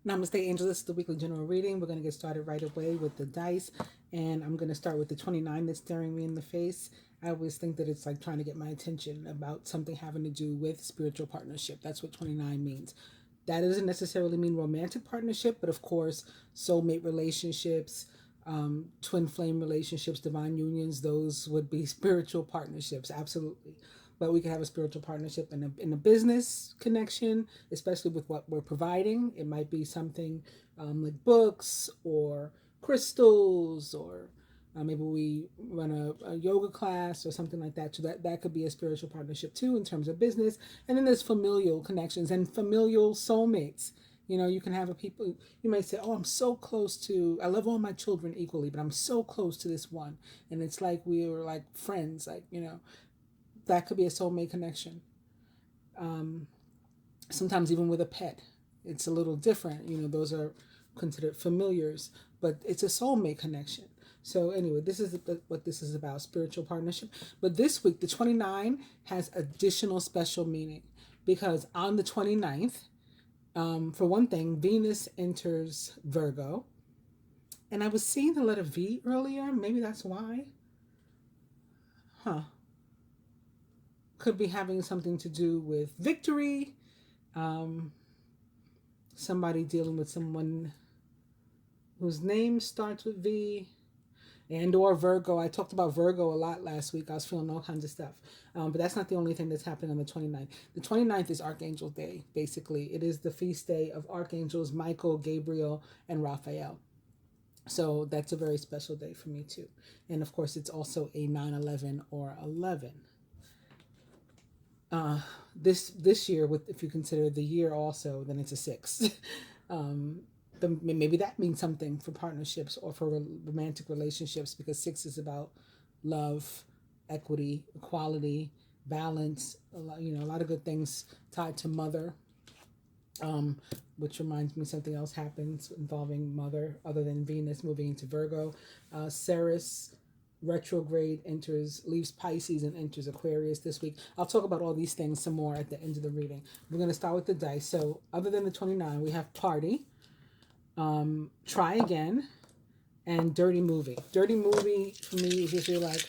Namaste, Angel. This is the weekly general reading. We're going to get started right away with the dice. And I'm going to start with the 29 that's staring me in the face. I always think that it's like trying to get my attention about something having to do with spiritual partnership. That's what 29 means. That doesn't necessarily mean romantic partnership, but of course, soulmate relationships, twin flame relationships, divine unions, those would be spiritual partnerships. Absolutely. But we can have a spiritual partnership in a business connection, especially with what we're providing. It might be something like books or crystals, or maybe we run a yoga class or something like that. So that could be a spiritual partnership too in terms of business. And then there's familial connections and familial soulmates. You know, you can have a people, you might say, oh, I'm so close to, I love all my children equally, but I'm so close to this one. And it's like we were like friends, like, you know, that could be a soulmate connection. Sometimes even with a pet, it's a little different. You know, those are considered familiars, but it's a soulmate connection. So anyway, this is what this is about, spiritual partnership. But this week, the 29 has additional special meaning because on the 29th, for one thing, Venus enters Virgo. And I was seeing the letter V earlier. Maybe that's why. Huh. Could be having something to do with victory. Somebody dealing with someone whose name starts with V, and or Virgo. I talked about Virgo a lot last week. I was feeling all kinds of stuff. But that's not the only thing that's happening on the 29th. The 29th is Archangel Day, basically. It is the feast day of Archangels Michael, Gabriel, and Raphael. So that's a very special day for me too. And of course, it's also a 9/11 or 11. This year, with if you consider the year also, then it's a 6. Maybe that means something for partnerships or for romantic relationships, because 6 is about love, equity, equality, balance. A lot of good things tied to mother. Which reminds me something else happens involving mother other than Venus moving into Virgo. Ceres retrograde leaves Pisces and enters Aquarius this week. I'll talk about all these things some more at the end of the reading. We're going to start with the dice. So other than the 29, we have party, try again, and dirty movie. Dirty movie for me is usually like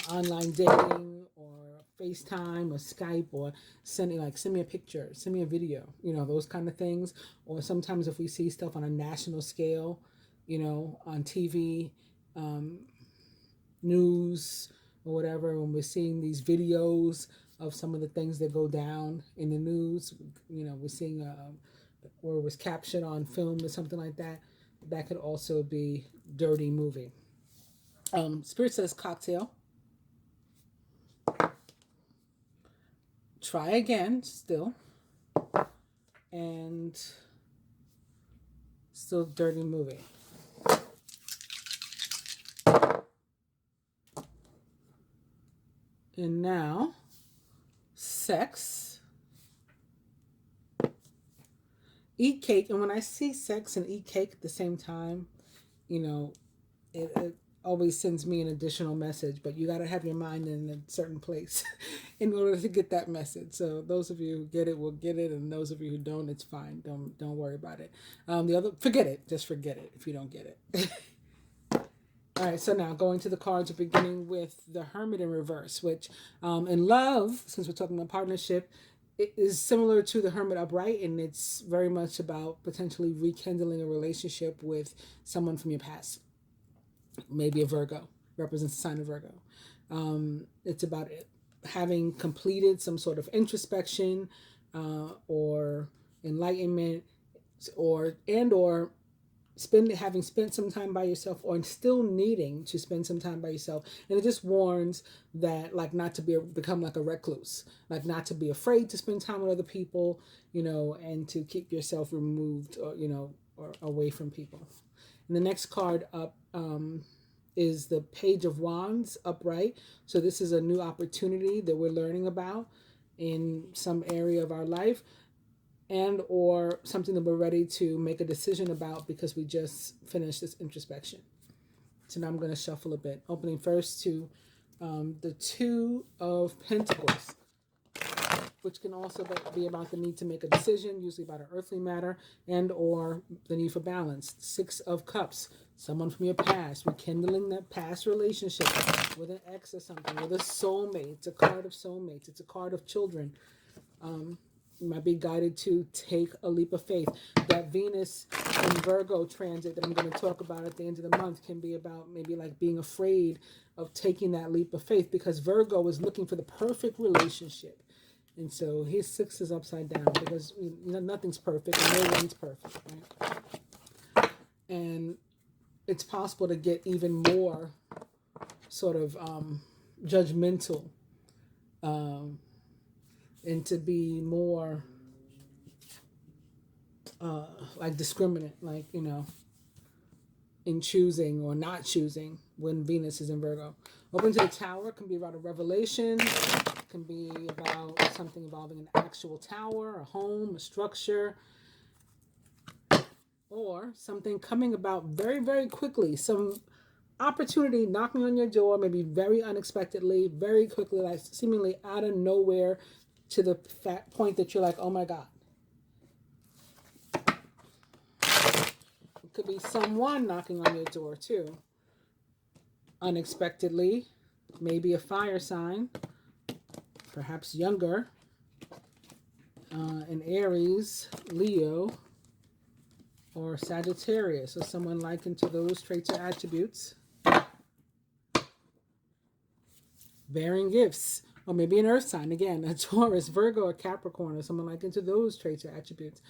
online dating or FaceTime or Skype, or send me a picture, send me a video, those kind of things. Or sometimes if we see stuff on a national scale, on TV, news or whatever, when we're seeing these videos of some of the things that go down in the news, we're seeing or it was captured on film or something like that. That could also be dirty movie. Spirit says cocktail. Try again, still. And still dirty movie. And now, sex. Eat cake. And when I see sex and eat cake at the same time, it always sends me an additional message. But you got to have your mind in a certain place in order to get that message. So those of you who get it will get it, and those of you who don't, it's fine. Don't worry about it. Forget it. Just forget it if you don't get it. All right, so now going to the cards, beginning with the Hermit in reverse, which in love, since we're talking about partnership, it is similar to the Hermit upright, and it's very much about potentially rekindling a relationship with someone from your past. Maybe a Virgo, represents the sign of Virgo. It's about having completed some sort of introspection or enlightenment, or having spent some time by yourself, or still needing to spend some time by yourself. And it just warns that, like, not to become like a recluse, like not to be afraid to spend time with other people, and to keep yourself removed or away from people. And the next card up is the Page of Wands upright. So this is a new opportunity that we're learning about in some area of our life, and or something that we're ready to make a decision about because we just finished this introspection. So now I'm going to shuffle a bit, opening first to the Two of Pentacles. which can also be about the need to make a decision, usually about an earthly matter, and or the need for balance. 6 of Cups, someone from your past, rekindling that past relationship with an ex or something, with a soulmate. It's a card of soulmates. It's a card of children. You might be guided to take a leap of faith. That Venus and Virgo transit that I'm going to talk about at the end of the month can be about maybe like being afraid of taking that leap of faith, because Virgo is looking for the perfect relationship. And so his 6 is upside down, because nothing's perfect and no one's perfect, right? And it's possible to get even more sort of judgmental, and to be more like discriminate, like, in choosing or not choosing when Venus is in Virgo. Open to the Tower can be about a revelation, can be about something involving an actual tower, a home, a structure, or something coming about very, very quickly. Some opportunity knocking on your door, maybe very unexpectedly, very quickly, like seemingly out of nowhere, to the point that you're like, oh my God. It could be someone knocking on your door too. Unexpectedly, maybe a fire sign, perhaps younger, an Aries, Leo, or Sagittarius, or someone likened to those traits or attributes. Bearing gifts, or maybe an earth sign, again, a Taurus, Virgo, or Capricorn, or someone likened to those traits or attributes.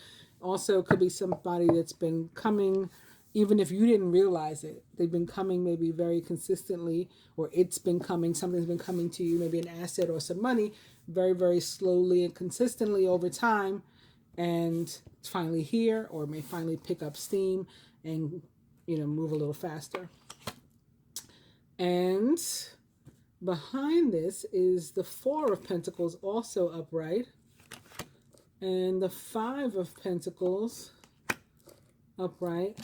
Also, could be somebody that's been coming, even if you didn't realize it. They've been coming maybe very consistently, or it's been coming, something's been coming to you, maybe an asset or some money, very, very slowly and consistently over time, and it's finally here, or may finally pick up steam and, move a little faster. And behind this is the 4 of Pentacles, also upright, and the 5 of Pentacles upright.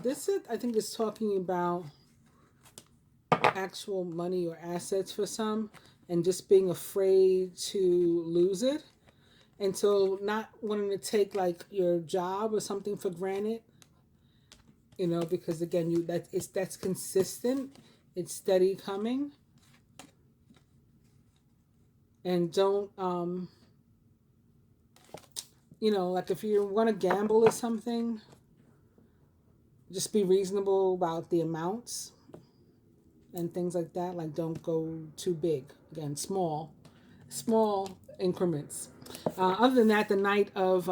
This I think is talking about actual money or assets for some, and just being afraid to lose it, and so not wanting to take like your job or something for granted. Because again, that's consistent, it's steady coming, and don't like if you want to gamble or something, just be reasonable about the amounts and things like that. Like, don't go too big. Again, small increments. Other than that, the Knight of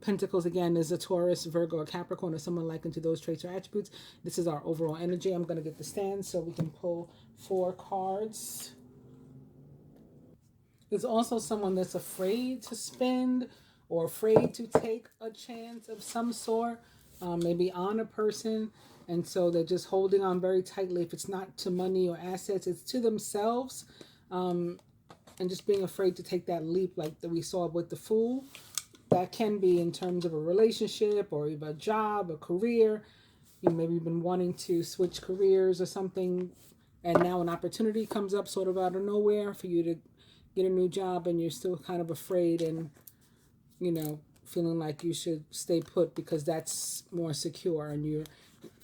Pentacles, again, is a Taurus, Virgo, or Capricorn, or someone likened to those traits or attributes. This is our overall energy. I'm going to get the stand so we can pull 4 cards. There's also someone that's afraid to spend or afraid to take a chance of some sort, maybe on a person. And so they're just holding on very tightly. If it's not to money or assets, it's to themselves. And just being afraid to take that leap, like that we saw with the Fool. That can be in terms of a relationship or even a job, a career. Maybe you've been wanting to switch careers or something, and now an opportunity comes up sort of out of nowhere for you to get a new job, and you're still kind of afraid and, feeling like you should stay put because that's more secure, and you're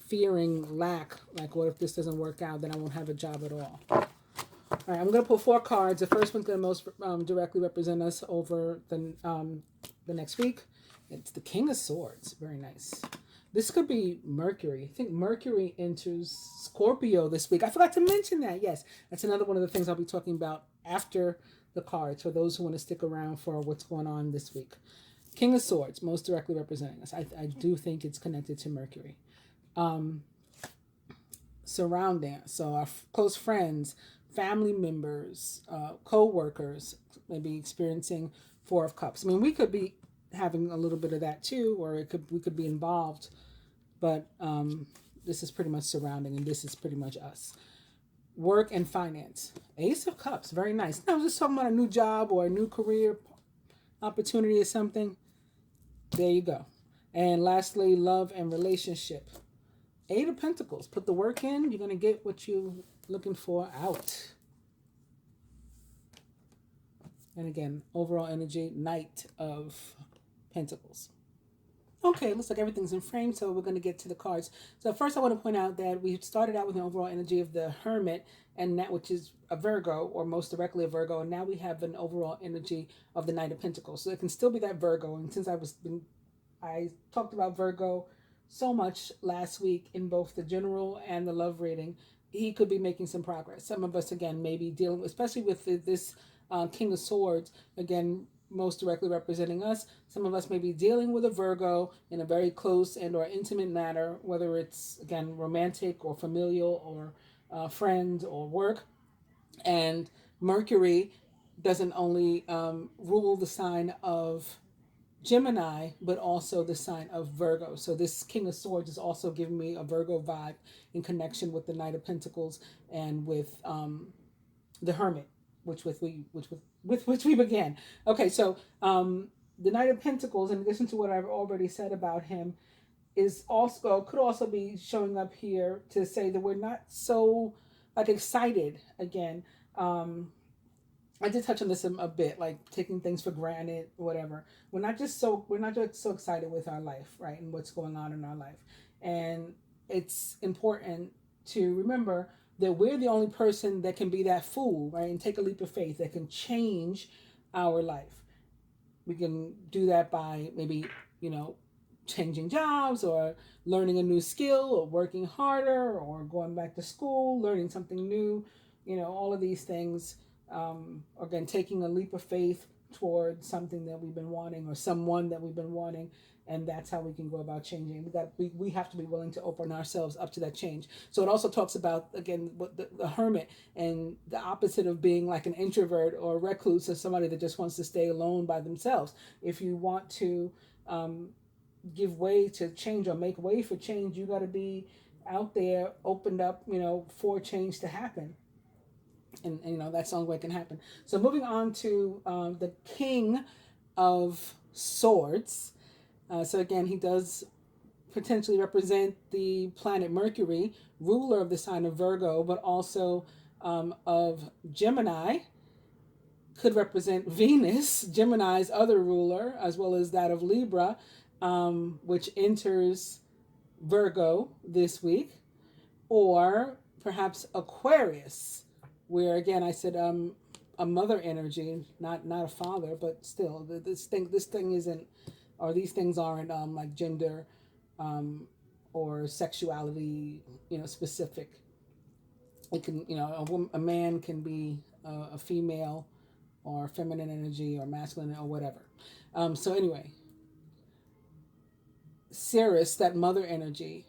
fearing lack. Like, what if this doesn't work out? Then I won't have a job at all. All right, I'm going to pull 4 cards. The first one's going to most directly represent us over the next week. It's the King of Swords. Very nice. This could be Mercury. I think Mercury enters Scorpio this week. I forgot to mention that. Yes, that's another one of the things I'll be talking about after the cards for those who want to stick around for what's going on this week. King of Swords, most directly representing us. I do think it's connected to Mercury. Surrounding us. So our close friends, family members, co-workers may be experiencing 4 of Cups. I mean, we could be having a little bit of that too, or we could be involved, but this is pretty much surrounding, and this is pretty much us. Work and finance. Ace of Cups, very nice. I was just talking about a new job or a new career opportunity or something. There you go. And lastly, love and relationship. 8 of Pentacles. Put the work in. You're going to get what you looking for out. And again, overall energy, Knight of Pentacles. Okay, looks like everything's in frame, so we're going to get to the cards. So first I want to point out that we started out with an overall energy of the Hermit, and that which is a Virgo, or most directly a Virgo, and now we have an overall energy of the Knight of Pentacles. So it can still be that Virgo, and since I talked about Virgo so much last week in both the general and the love reading, he could be making some progress. Some of us, again, maybe dealing, especially with this King of Swords, again, most directly representing us. Some of us may be dealing with a Virgo in a very close and or intimate manner, whether it's, again, romantic or familial or friend or work. And Mercury doesn't only rule the sign of Gemini, but also the sign of Virgo. So this King of Swords is also giving me a Virgo vibe in connection with the Knight of Pentacles and with the Hermit, with which we began. Okay, so the Knight of Pentacles, in addition to what I've already said about him, could also be showing up here to say that we're not so excited again. I did touch on this a bit, like taking things for granted, whatever. We're not just so excited with our life, right, and what's going on in our life. And it's important to remember that we're the only person that can be that fool, right, and take a leap of faith that can change our life. We can do that by maybe, changing jobs or learning a new skill or working harder or going back to school, learning something new, all of these things. Again, taking a leap of faith towards something that we've been wanting or someone that we've been wanting, and that's how we can go about changing. We have to be willing to open ourselves up to that change. So it also talks about, again, what the hermit, and the opposite of being like an introvert or a recluse, or somebody that just wants to stay alone by themselves. If you want to give way to change or make way for change, you got to be out there, opened up, for change to happen. And that's the only way it can happen. So moving on to the King of Swords. So again, he does potentially represent the planet Mercury, ruler of the sign of Virgo, but also of Gemini. Could represent Venus, Gemini's other ruler, as well as that of Libra, which enters Virgo this week. Or perhaps Aquarius, where again I said a mother energy, not a father, but still this thing isn't, or these things aren't like gender or sexuality specific. It can, a man can be a female or feminine energy or masculine or whatever. So anyway, Ceres, that mother energy,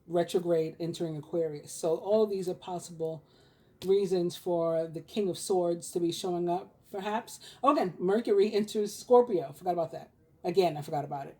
retrograde entering Aquarius. So all of these are possible reasons for the King of Swords to be showing up, perhaps. Oh, again, Mercury enters Scorpio. Forgot about that. Again, I forgot about it.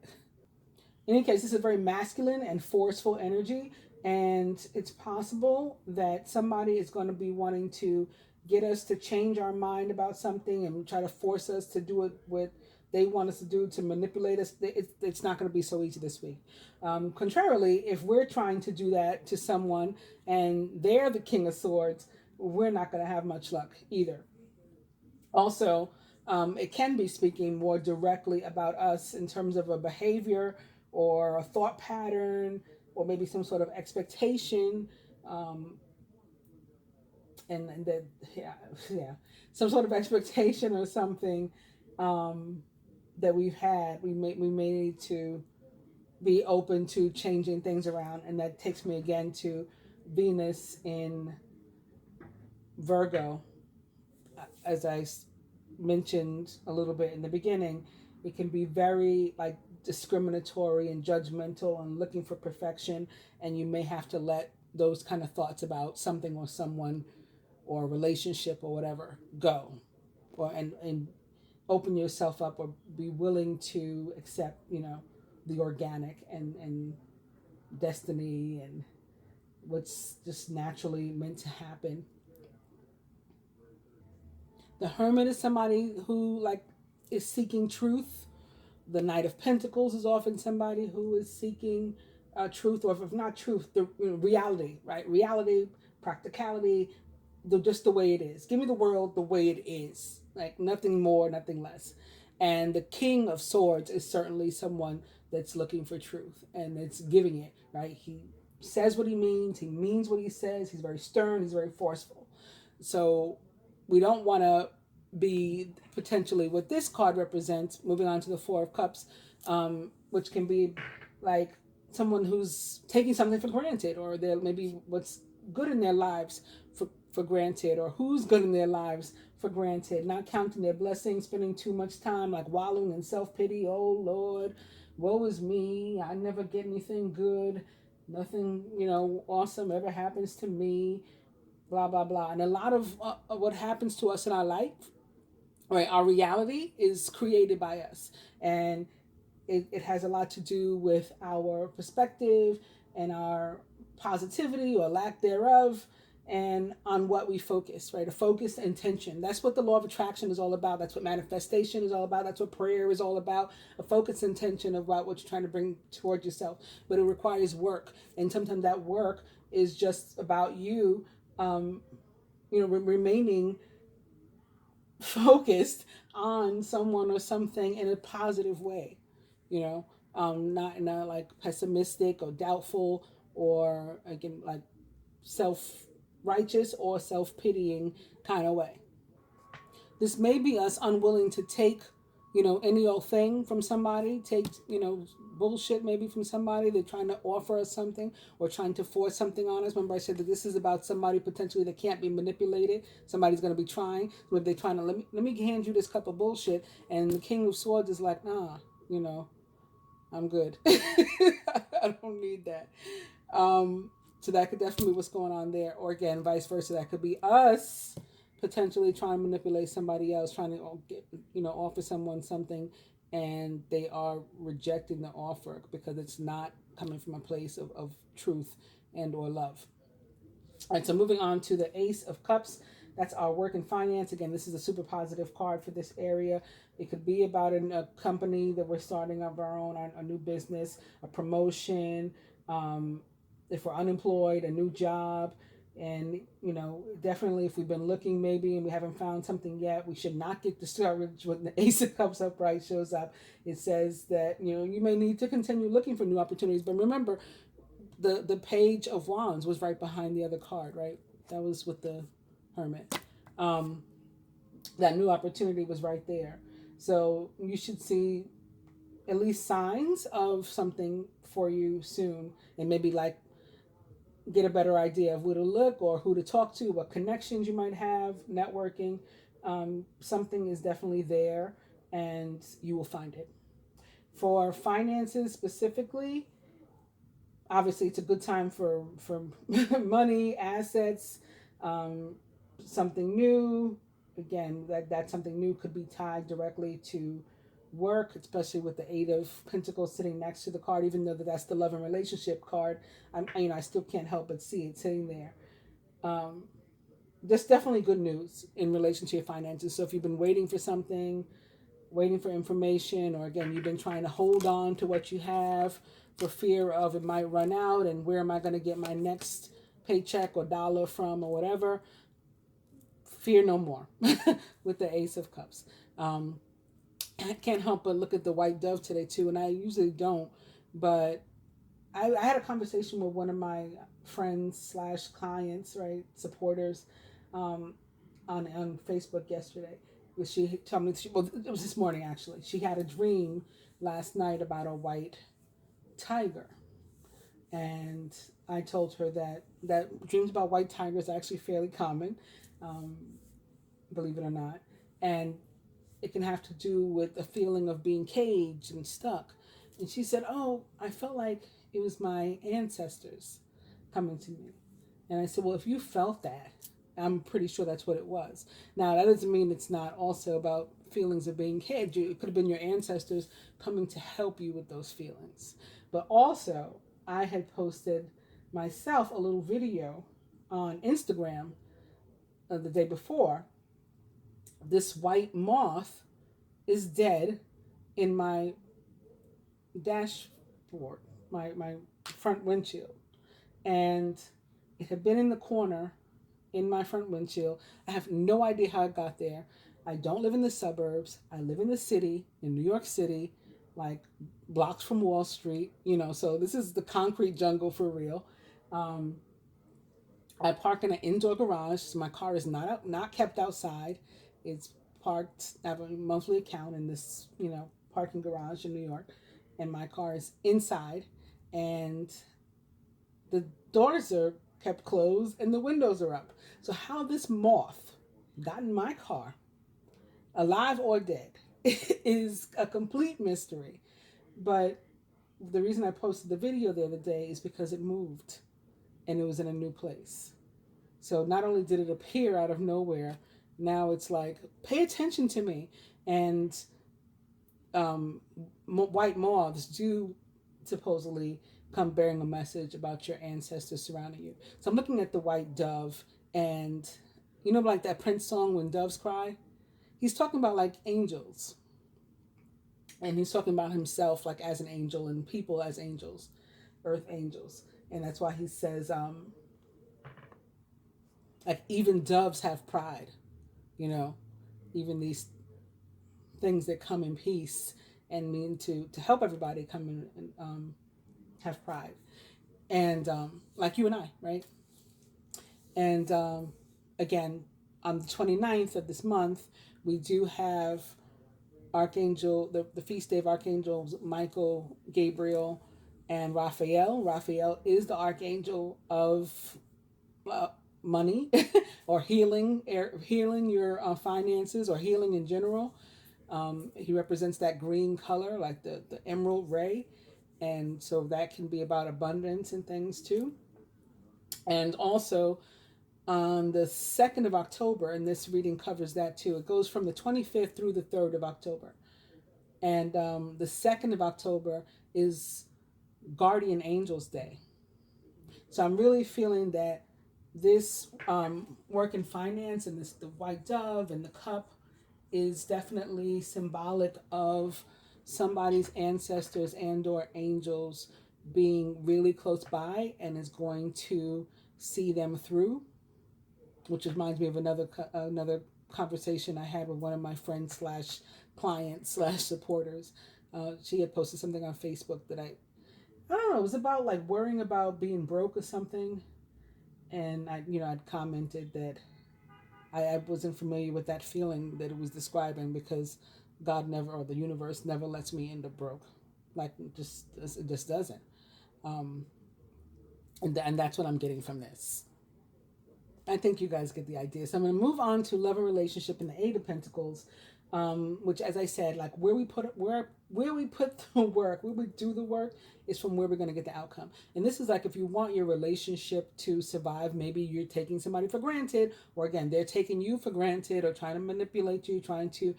In any case, this is a very masculine and forceful energy, and it's possible that somebody is going to be wanting to get us to change our mind about something and try to force us to do it with they want us to do, to manipulate us. It's not going to be so easy this week. Contrarily, if we're trying to do that to someone and they're the King of Swords, we're not going to have much luck either. Also, it can be speaking more directly about us in terms of a behavior or a thought pattern or maybe some sort of expectation. And that, yeah, some sort of expectation or something that we've had. We may need to be open to changing things around, and that takes me again to Venus in Virgo. As I mentioned a little bit in the beginning, it can be very discriminatory and judgmental and looking for perfection, and you may have to let those kind of thoughts about something or someone or a relationship or whatever go, or and open yourself up, or be willing to accept the organic and destiny and what's just naturally meant to happen. The Hermit is somebody who is seeking truth. The Knight of Pentacles is often somebody who is seeking truth, or if not truth, the reality, right? Reality, practicality, just the way it is. Give me the world the way it is, like nothing more, nothing less. And the King of Swords is certainly someone that's looking for truth and it's giving it, right? He says what he means what he says. He's very stern, he's very forceful. So we don't want to be potentially what this card represents. Moving on to the Four of Cups, which can be like someone who's taking something for granted, or they're maybe what's good in their lives for granted, or who's good in their lives for granted, not counting their blessings, spending too much time like wallowing in self-pity. Oh Lord, woe is me, I never get anything good, nothing awesome ever happens to me, blah blah blah. And a lot of what happens to us in our life, right, our reality is created by us, and it has a lot to do with our perspective and our positivity or lack thereof, and on what we focus, right? A focused intention. That's what the law of attraction is all about. That's what manifestation is all about. That's what prayer is all about. A focused intention about what you're trying to bring towards yourself. But it requires work. And sometimes that work is just about you, remaining focused on someone or something in a positive way, not in a like pessimistic or doubtful, or again like self-righteous or self-pitying kind of way. This may be us unwilling to take any old thing from somebody, take bullshit maybe from somebody. They're trying to offer us something or trying to force something on us. Remember I said that this is about somebody potentially that can't be manipulated. Somebody's going to be trying. So if they're trying to, let me hand you this cup of bullshit, and the King of Swords is like, nah, I'm good. I don't need that. So that could definitely be what's going on there. Or again, vice versa. That could be us potentially trying to manipulate somebody else, trying to get, offer someone something, and they are rejecting the offer because it's not coming from a place of truth and or love. All right, so moving on to the Ace of Cups. That's our work and finance. Again, this is a super positive card for this area. It could be about a company that we're starting of our own, a new business, a promotion, if we're unemployed, a new job. And, definitely if we've been looking maybe and we haven't found something yet, we should not get discouraged when the Ace of Cups upright shows up. It says that, you may need to continue looking for new opportunities. But remember, the Page of Wands was right behind the other card, right? That was with the Hermit. That new opportunity was right there. So you should see at least signs of something for you soon, and maybe like get a better idea of where to look or who to talk to, what connections you might have, networking. Something is definitely there, and you will find it. For finances specifically, obviously it's a good time for money, assets, something new. Again, that something new could be tied directly to work, especially with the Eight of Pentacles sitting next to the card. Even though that's the love and relationship card, I still can't help but see it sitting there. There's definitely good news in relation to your finances. So if you've been waiting for something, waiting for information, or again, you've been trying to hold on to what you have for fear of it might run out, and where am I going to get my next paycheck or dollar from or whatever, fear no more with the Ace of Cups. I can't help but look at the white dove today too, and I usually don't, but I had a conversation with one of my friends / clients, right, supporters, on Facebook yesterday. She told me, well, it was this morning actually. She had a dream last night about a white tiger, and I told her that dreams about white tigers are actually fairly common, believe it or not, and it can have to do with a feeling of being caged and stuck. And she said, oh, I felt like it was my ancestors coming to me. And I said, well, if you felt that, I'm pretty sure that's what it was. Now, that doesn't mean it's not also about feelings of being caged. It could have been your ancestors coming to help you with those feelings. But also, I had posted myself a little video on Instagram the day before. This white moth is dead in my dashboard, my front windshield, and it had been in the corner in my front windshield. I have no idea how it got there. I don't live in the suburbs. I live in the city, in New York City, like blocks from Wall Street, so this is the concrete jungle for real. Um, I park in an indoor garage. So my car is not kept outside. It's parked. I have a monthly account in this, parking garage in New York, and my car is inside, and the doors are kept closed and the windows are up. So how this moth got in my car, alive or dead, is a complete mystery. But the reason I posted the video the other day is because it moved and it was in a new place. So not only did it appear out of nowhere, now it's like, pay attention to me. And white moths do supposedly come bearing a message about your ancestors surrounding you. So I'm looking at the white dove, and like that Prince song, When Doves Cry? He's talking about like angels. And he's talking about himself like as an angel and people as angels, earth angels. And that's why he says, like even doves have pride, even these things that come in peace and mean to help everybody come in and have pride. And like you and I, right? And again, on the 29th of this month, we do have Archangel, the feast day of Archangels Michael, Gabriel, and Raphael. Raphael is the archangel of money or healing your finances or healing in general. He represents that green color, like the emerald ray. And so that can be about abundance and things too. And also on the 2nd of October, and this reading covers that too. It goes from the 25th through the 3rd of October. And the 2nd of October is Guardian Angels Day. So I'm really feeling that this work in finance and the white dove and the cup is definitely symbolic of somebody's ancestors and or angels being really close by and is going to see them through, which reminds me of another conversation I had with one of my friends slash clients slash supporters. She had posted something on Facebook that I don't know, it was about like worrying about being broke or something. And I'd commented that I wasn't familiar with that feeling that it was describing because God never, or the universe never lets me end up broke. Like it just doesn't. And that's what I'm getting from this. I think you guys get the idea. So I'm going to move on to love and relationship in the Eight of Pentacles, which, as I said, like where we put the work, where we do the work is from where we're going to get the outcome. And this is like if you want your relationship to survive, maybe you're taking somebody for granted, or again, they're taking you for granted, or trying to manipulate you, trying to,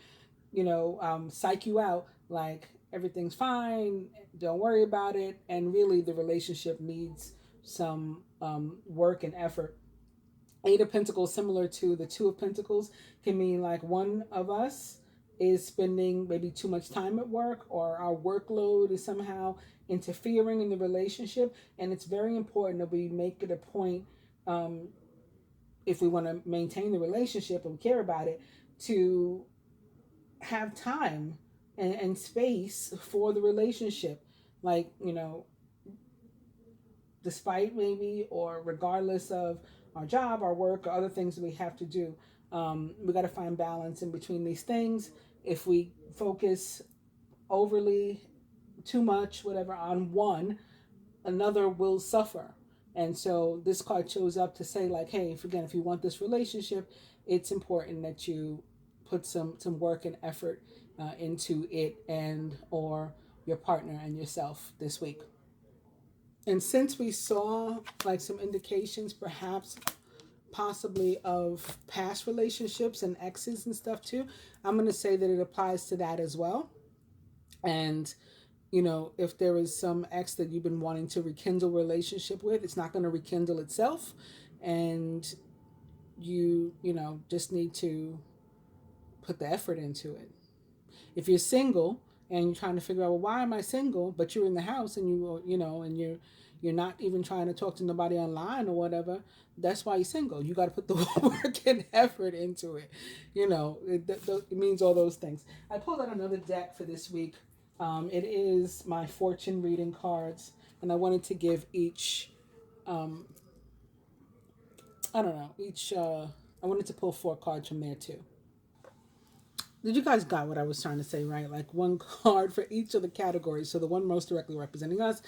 psych you out. Like everything's fine, don't worry about it, and really the relationship needs some work and effort. Eight of Pentacles, similar to the Two of Pentacles, can mean like one of us is spending maybe too much time at work, or our workload is somehow interfering in the relationship. And it's very important that we make it a point, if we want to maintain the relationship and care about it, to have time and space for the relationship. Like, despite maybe or regardless of our job, our work, or other things that we have to do. We got to find balance in between these things. If we focus overly, too much, whatever, on one, another will suffer. And so this card shows up to say like, hey, if you want this relationship, it's important that you put some work and effort into it and or your partner and yourself this week. And since we saw like some indications perhaps possibly of past relationships and exes and stuff too, I'm going to say that it applies to that as well. And if there is some ex that you've been wanting to rekindle relationship with, it's not going to rekindle itself, and you just need to put the effort into it. If you're single and you're trying to figure out, well, why am I single? But you're in the house and and you're not even trying to talk to nobody online or whatever. That's why you're single. You got to put the work and effort into it. It means all those things. I pulled out another deck for this week. It is my fortune reading cards, and I wanted to give each, I don't know, I wanted to pull 4 cards from there too. Did you guys got what I was trying to say, right? Like one card for each of the categories. So the one most directly representing us,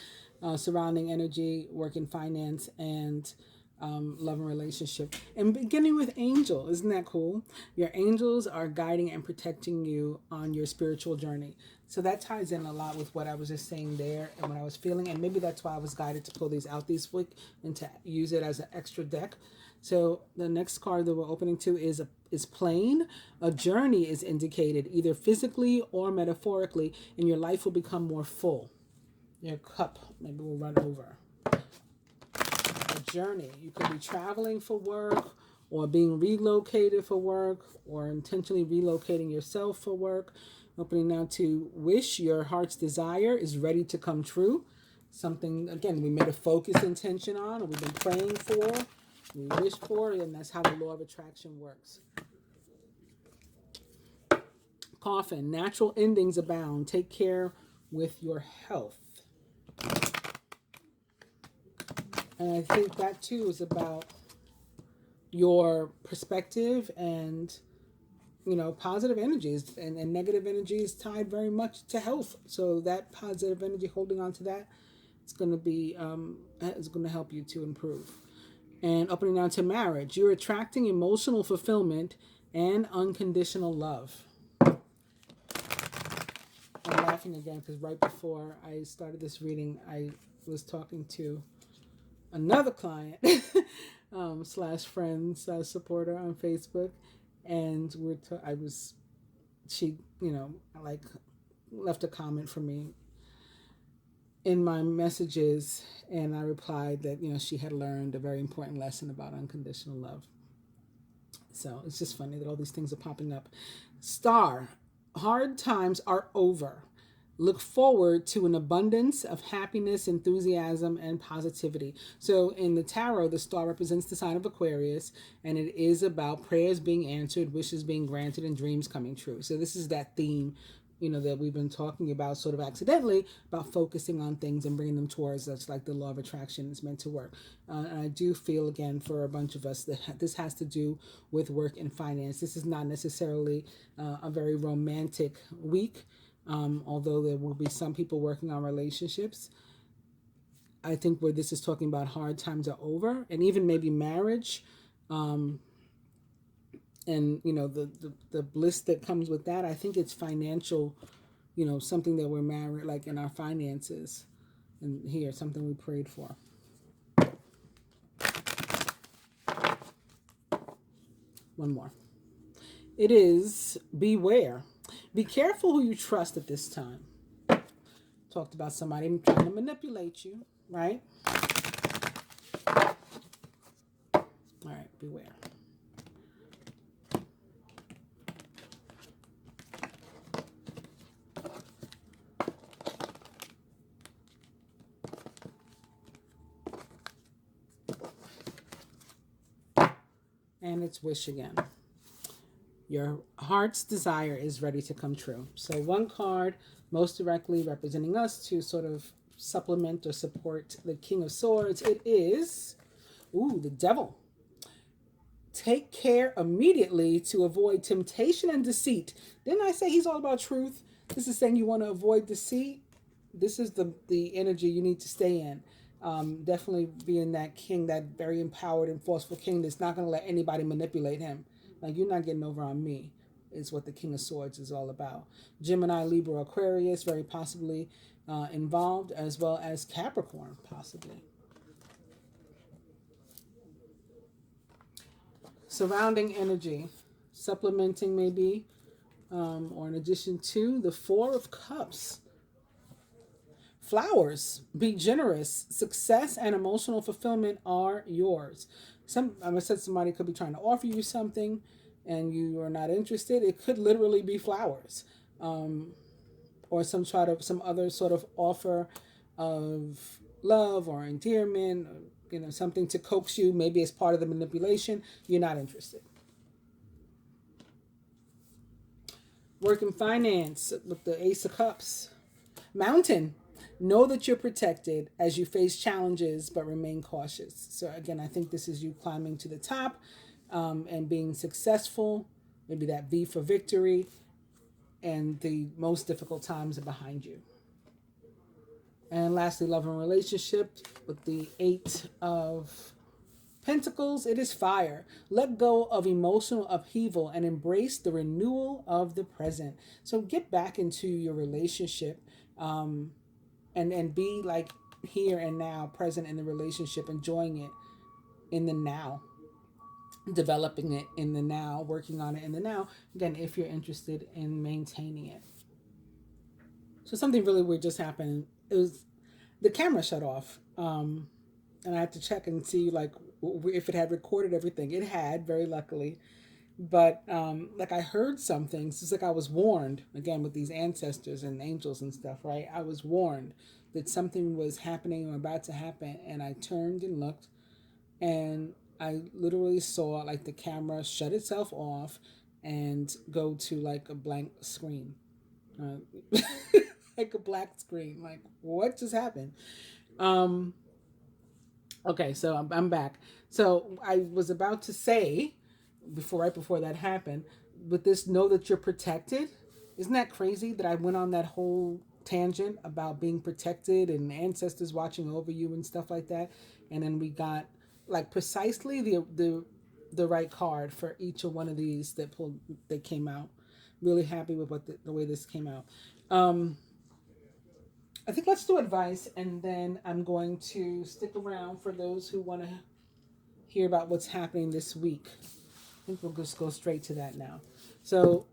surrounding energy, work and finance, and love and relationship. And beginning with angel. Isn't that cool? Your angels are guiding and protecting you on your spiritual journey. So that ties in a lot with what I was just saying there and what I was feeling. And maybe that's why I was guided to pull these out this week and to use it as an extra deck. So the next card that we're opening to is plain. A journey is indicated either physically or metaphorically, and your life will become more full. Your cup maybe will run over. A journey. You could be traveling for work, or being relocated for work, or intentionally relocating yourself for work. Opening now to wish. Your heart's desire is ready to come true. Something, again, we made a focus intention on, or we've been praying for. We wish for it, and that's how the law of attraction works. Coffin. Natural endings abound. Take care with your health. And I think that too is about your perspective and positive energies and negative energies tied very much to health. So that positive energy, holding on to that, it's going to be is going to help you to improve. And opening down to marriage, you're attracting emotional fulfillment and unconditional love. I'm laughing again because right before I started this reading, I was talking to another client slash friend slash supporter on Facebook, and she like left a comment for me in my messages, and I replied that she had learned a very important lesson about unconditional love. So it's just funny that all these things are popping up. Star, hard times are over. Look forward to an abundance of happiness, enthusiasm, and positivity. So in the tarot, the star represents the sign of Aquarius, and it is about prayers being answered, wishes being granted, and dreams coming true. So this is that theme that we've been talking about sort of accidentally, about focusing on things and bringing them towards us, like the law of attraction is meant to work. And I do feel, again, for a bunch of us, that this has to do with work and finance. This is not necessarily a very romantic week, although there will be some people working on relationships. I think where this is talking about hard times are over, and even maybe marriage, and the bliss that comes with that. I think it's financial, something that we're married, like in our finances, and here something we prayed for. One more. It is beware. Be careful who you trust at this time. Talked about somebody trying to manipulate you, right? All right, beware. And it's wish again. Your heart's desire is ready to come true. So one card most directly representing us to sort of supplement or support the King of Swords. It is, the Devil. Take care immediately to avoid temptation and deceit. Didn't I say he's all about truth? This is saying you want to avoid deceit. This is the energy you need to stay in. Definitely being that king, that very empowered and forceful king that's not going to let anybody manipulate him. Like, you're not getting over on me, is what the King of Swords is all about. Gemini, Libra, Aquarius, very possibly involved, as well as Capricorn, possibly. Surrounding energy, supplementing maybe, or in addition to the Four of Cups. Flowers, be generous. Success and emotional fulfillment are yours. I said somebody could be trying to offer you something and you are not interested. It could literally be flowers. or some other sort of offer of love or endearment, or, something to coax you, maybe as part of the manipulation, you're not interested. Work and finance with the Ace of Cups. Mountain. Know that you're protected as you face challenges, but remain cautious. So again, I think this is you climbing to the top and being successful. Maybe that V for victory, and the most difficult times are behind you. And lastly, love and relationship with the Eight of Pentacles. It is fire. Let go of emotional upheaval and embrace the renewal of the present. So get back into your relationship and be like here and now, present in the relationship, enjoying it in the now, developing it in the now, working on it in the now. Again, if you're interested in maintaining it. So something really weird just happened. It was the camera shut off, and I had to check and see like if it had recorded everything. It had, very luckily, but like I heard something. It's like I was warned again with these ancestors and angels and stuff, right? I was warned that something was happening or about to happen, and I turned and looked, and I literally saw like the camera shut itself off and go to like a blank screen. Like a black screen. Like, what just happened? Okay, so I'm back. So I was about to say, right before that happened, with this, know that you're protected. Isn't that crazy that I went on that whole tangent about being protected and ancestors watching over you and stuff like that? And then we got like precisely the right card for each of one of these that came out. Really happy with the way this came out. I think let's do advice, and then I'm going to stick around for those who want to hear about what's happening this week. I think we'll just go straight to that now. So,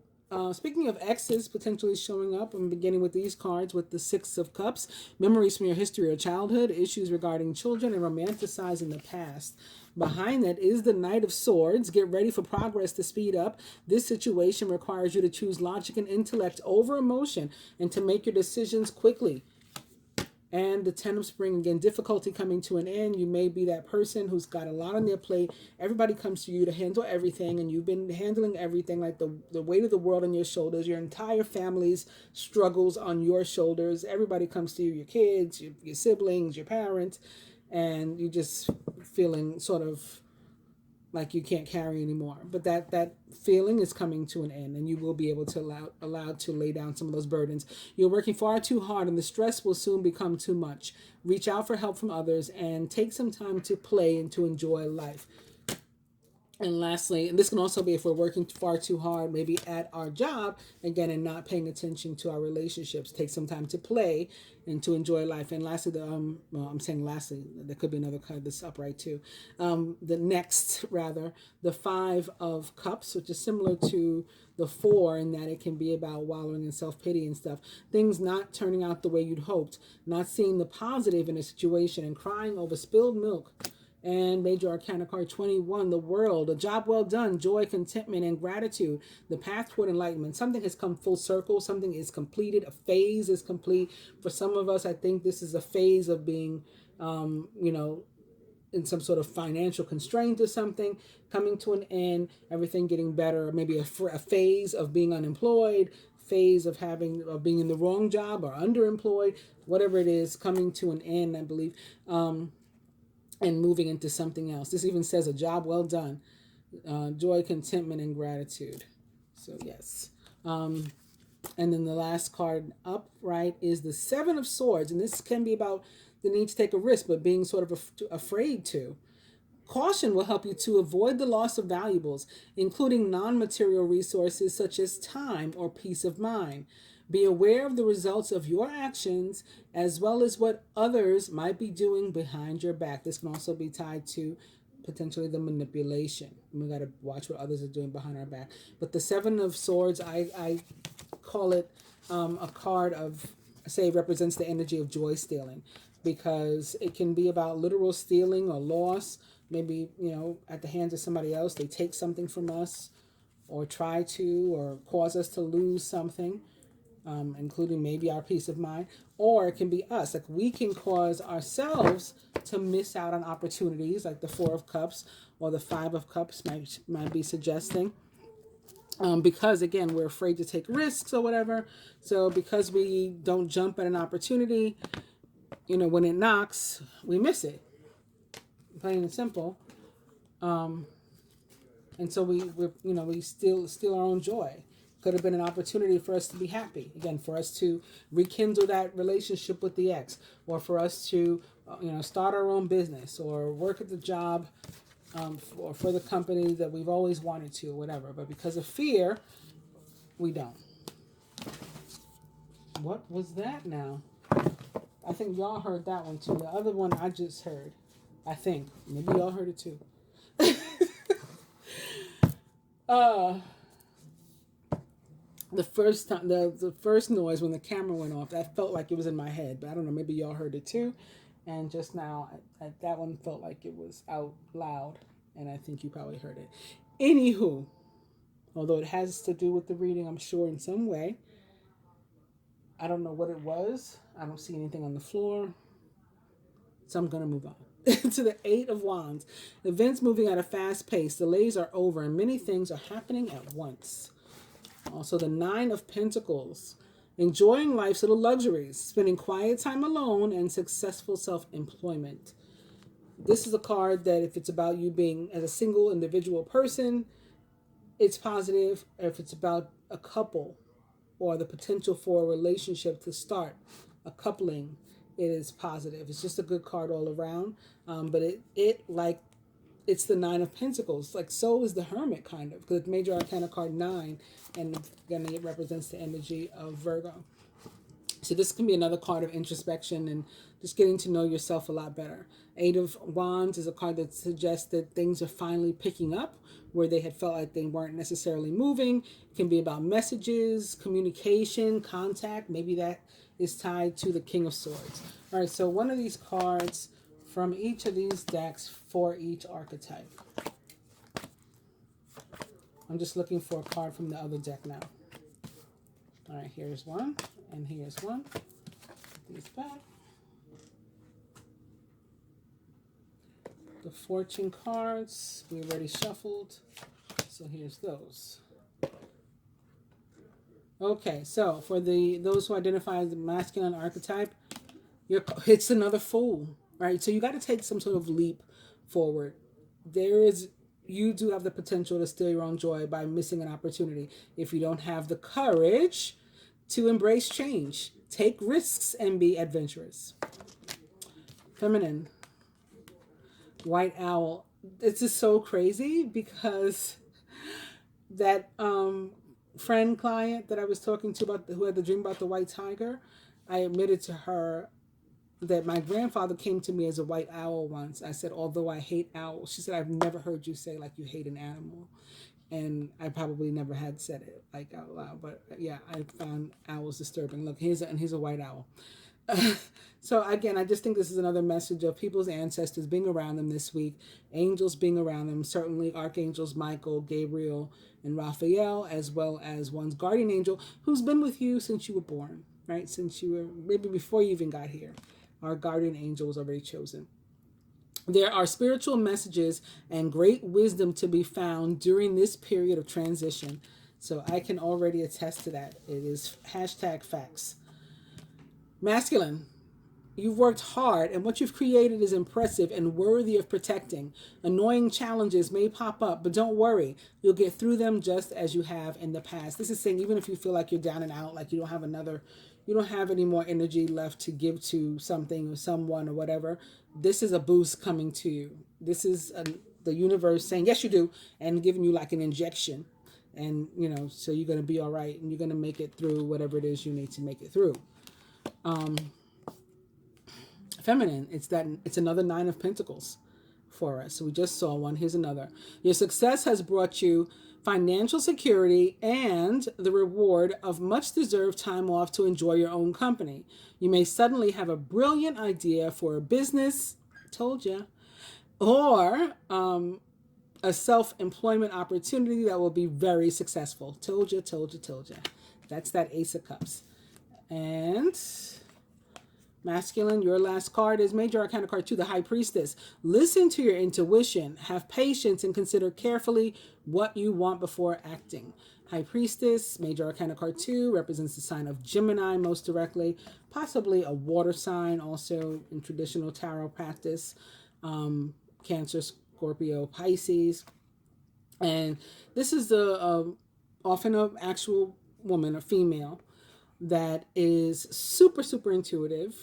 speaking of exes potentially showing up, I'm beginning with these cards with the Six of Cups, memories from your history or childhood, issues regarding children, and romanticizing the past. Behind that is the Knight of Swords. Get ready for progress to speed up. This situation requires you to choose logic and intellect over emotion and to make your decisions quickly. And the Ten of Spring, again, difficulty coming to an end. You may be that person who's got a lot on their plate. Everybody comes to you to handle everything, and you've been handling everything, like the weight of the world on your shoulders, your entire family's struggles on your shoulders. Everybody comes to you, your kids, your siblings, your parents, and you just feeling sort of like you can't carry anymore. But that feeling is coming to an end, and you will be able to allowed to lay down some of those burdens. You're working far too hard, and the stress will soon become too much. Reach out for help from others and take some time to play and to enjoy life. And lastly, and this can also be if we're working far too hard, maybe at our job, again, and not paying attention to our relationships. Take some time to play and to enjoy life. And lastly, I'm saying lastly, there could be another card that's upright too. The Five of Cups, which is similar to the Four in that it can be about wallowing in self-pity and stuff. Things not turning out the way you'd hoped, not seeing the positive in a situation, and crying over spilled milk. And Major Arcana card 21, the World, a job well done, joy, contentment, and gratitude, the path toward enlightenment. Something has come full circle, something is completed, a phase is complete. For some of us, I think this is a phase of being, in some sort of financial constraint or something, coming to an end, everything getting better, maybe a phase of being unemployed, phase of being in the wrong job or underemployed, whatever it is, coming to an end, I believe. And moving into something else. This even says a job well done. Joy, contentment, and gratitude. So yes. And then the last card upright is the Seven of Swords. And this can be about the need to take a risk, but being sort of afraid to. Caution will help you to avoid the loss of valuables, including non-material resources such as time or peace of mind. Be aware of the results of your actions as well as what others might be doing behind your back. This can also be tied to potentially the manipulation. We got to watch what others are doing behind our back. But the Seven of Swords, I call it a card of, say, represents the energy of joy stealing, because it can be about literal stealing or loss. Maybe, at the hands of somebody else, they take something from us or try to or cause us to lose something. including maybe our peace of mind, or it can be us. Like we can cause ourselves to miss out on opportunities, like the Four of Cups or the Five of Cups might be suggesting. Because again, we're afraid to take risks or whatever. So because we don't jump at an opportunity, when it knocks, we miss it. Plain and simple. And so we steal our own joy. Could have been an opportunity for us to be happy. Again, for us to rekindle that relationship with the ex, or for us to, start our own business or work at the job, or for the company that we've always wanted to, or whatever. But because of fear, we don't. What was that now? I think y'all heard that one too. The other one I just heard. I think. Maybe y'all heard it too. The first time, the first noise when the camera went off, that felt like it was in my head. But I don't know, maybe y'all heard it too. And just now, that one felt like it was out loud. And I think you probably heard it. Anywho, although it has to do with the reading, I'm sure, in some way. I don't know what it was. I don't see anything on the floor. So I'm going to move on. To the Eight of Wands. Events moving at a fast pace. Delays are over and many things are happening at once. Also the Nine of Pentacles. Enjoying life's little luxuries. Spending quiet time alone and successful self-employment. This is a card that if it's about you being as a single individual person, it's positive. If it's about a couple or the potential for a relationship to start, a coupling, it is positive. It's just a good card all around. But it's the Nine of Pentacles. Like, so is the Hermit, kind of, because it's Major Arcana card 9, and again, it represents the energy of Virgo. So this can be another card of introspection and just getting to know yourself a lot better. Eight of Wands is a card that suggests that things are finally picking up where they had felt like they weren't necessarily moving. It can be about messages, communication, contact. Maybe that is tied to the King of Swords. All right, so one of these cards from each of these decks for each archetype. I'm just looking for a card from the other deck now. All right, here's one, and here's one. Put these back. The fortune cards, we already shuffled, so here's those. Okay, so for those who identify as the masculine archetype, it's another Fool, right? So you got to take some sort of leap forward. You do have the potential to steal your own joy by missing an opportunity if you don't have the courage to embrace change, take risks, and be adventurous. Feminine. White Owl. This is so crazy because that client that I was talking to about who had the dream about the white tiger, I admitted to her that my grandfather came to me as a white owl once. I said, although I hate owls, she said, I've never heard you say like you hate an animal. And I probably never had said it like out loud, but yeah, I found owls disturbing. Look, here's a white owl. So again, I just think this is another message of people's ancestors being around them this week, angels being around them, certainly archangels Michael, Gabriel, and Raphael, as well as one's guardian angel who's been with you since you were born, right? Since you were, maybe before you even got here. Our guardian angel was already chosen. There are spiritual messages and great wisdom to be found during this period of transition. So I can already attest to that. It is #facts. Masculine, you've worked hard and what you've created is impressive and worthy of protecting. Annoying challenges may pop up, but don't worry. You'll get through them just as you have in the past. This is saying even if you feel like you're down and out, like you don't have any more energy left to give to something or someone or whatever, this is a boost coming to you. This is the universe saying, yes, you do, and giving you like an injection. And, so you're going to be all right and you're going to make it through whatever it is you need to make it through. Feminine, it's another Nine of Pentacles for us. So we just saw one. Here's another. Your success has brought you financial security and the reward of much deserved time off to enjoy your own company. You may suddenly have a brilliant idea for a business, told ya, or a self-employment opportunity that will be very successful. Told ya. That's that Ace of Cups. And masculine, your last card is Major Arcana card 2, the High Priestess. Listen to your intuition. Have patience and consider carefully what you want before acting. High Priestess, Major Arcana card 2, represents the sign of Gemini most directly, possibly a water sign also in traditional tarot practice. Cancer, Scorpio, Pisces. And this is the often an actual woman, a female, that is super, super intuitive